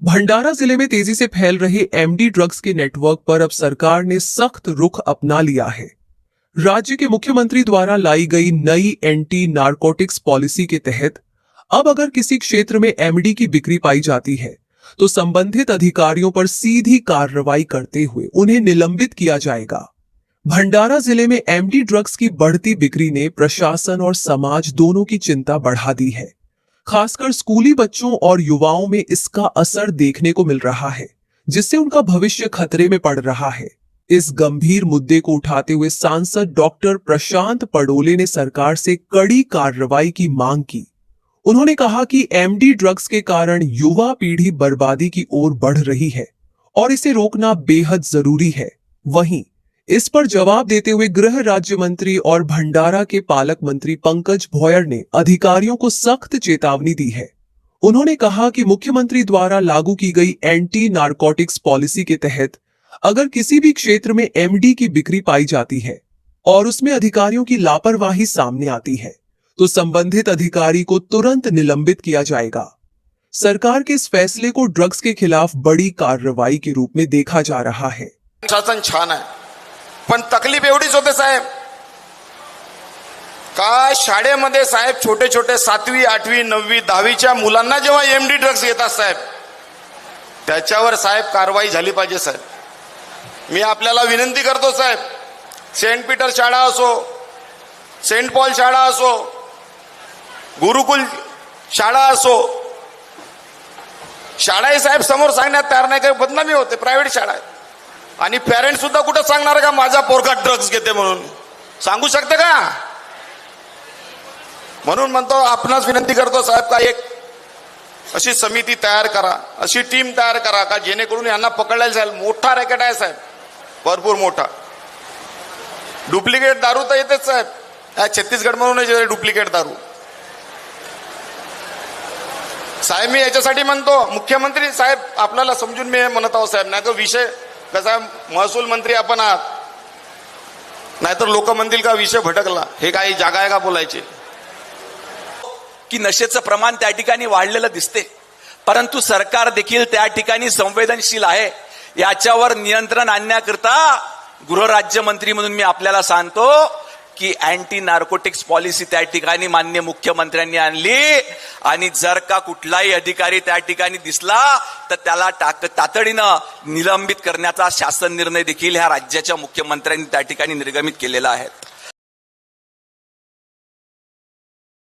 भंडारा जिले में तेजी से फैल रहे एमडी ड्रग्स के नेटवर्क पर अब सरकार ने सख्त रुख अपना लिया है। राज्य के मुख्यमंत्री द्वारा लाई गई नई एंटी नारकोटिक्स पॉलिसी के तहत अब अगर किसी क्षेत्र में एमडी की बिक्री पाई जाती है तो संबंधित अधिकारियों पर सीधी कार्रवाई करते हुए उन्हें निलंबित किया जाएगा। भंडारा जिले में एमडी ड्रग्स की बढ़ती बिक्री ने प्रशासन और समाज दोनों की चिंता बढ़ा दी है। खासकर स्कूली बच्चों और युवाओं में इसका असर देखने को मिल रहा है, जिससे उनका भविष्य खतरे में पड़ रहा है। इस गंभीर मुद्दे को उठाते हुए सांसद डॉक्टर प्रशांत पडोले ने सरकार से कड़ी कार्रवाई की मांग की। उन्होंने कहा कि एमडी ड्रग्स के कारण युवा पीढ़ी बर्बादी की ओर बढ़ रही है और इसे रोकना बेहद जरूरी है। वहीं इस पर जवाब देते हुए गृह राज्य मंत्री और भंडारा के पालक मंत्री पंकज भोयर ने अधिकारियों को सख्त चेतावनी दी है। उन्होंने कहा कि मुख्यमंत्री द्वारा लागू की गई एंटी नारकोटिक्स पॉलिसी के तहत अगर किसी भी क्षेत्र में एमडी की बिक्री पाई जाती है और उसमें अधिकारियों की लापरवाही सामने आती है तो संबंधित अधिकारी को तुरंत निलंबित किया जाएगा। सरकार के इस फैसले को ड्रग्स के खिलाफ बड़ी कार्रवाई के रूप में देखा जा रहा है। शासन छान आहे, पण तकलीफ एवढीच होते साहेब का शाळेमध्ये साहेब छोटे छोटे 7वी 8वी 9वी 10वीच्या मुलांना जेव्हा एमडी ड्रग्स येतात साहेब त्याच्यावर साहेब कारवाई झाली पाहिजे साहेब। मी आपल्याला विनंती करतो साहेब, सेंट पीटर शाळा असो, सेंट पॉल शाळा असो, गुरुकुल शाळा असो, शाळाही साहेब समोर सांगण्यात तयार नाही, काही बदनामी होते, प्रायव्हेट शाळा आहे आणि पेरेंट्स सुद्धा कुठं सांगणार का माझा पोरगा ड्रग्स घेते म्हणून सांगू शकते का? म्हणून म्हणतो आपणास विनंती करतो साहेब का एक अशी समिती तयार करा, अशी टीम तयार करा का जेणेकरून यांना पकडले जाईल। मोठा रॅकेट आहे साहेब, भरपूर मोठा। डुप्लिकेट दारू तर येतेच साहेब, या छत्तीसगड म्हणून डुप्लिकेट दारू साहेब। मी याच्यासाठी म्हणतो मुख्यमंत्री साहेब आपल्याला समजून मी म्हणत आहोत साहेब, नाही तर विषय कसा महसूल मंत्री आपण आहात, नाहीतर लोक म्हणतील का विषय भटकला, हे काही जागा आहे का बोलायचे की नशेचं प्रमाण त्या ठिकाणी वाढलेलं दिसते, परंतु सरकार देखील त्या ठिकाणी संवेदनशील आहे। याच्यावर नियंत्रण आणण्याकरता गृहराज्यमंत्री म्हणून मी आपल्याला सांगतो की अँटी नार्कोटिक्स पॉलिसी त्या ठिकाणी माननीय मुख्यमंत्र्यांनी आणली आणि जर का कुठलाही अधिकारी त्या ठिकाणी दिसला तर त्याला तातडीनं निलंबित करण्याचा शासन निर्णय देखील ह्या राज्याच्या मुख्यमंत्र्यांनी त्या ठिकाणी निर्गमित केलेला आहे।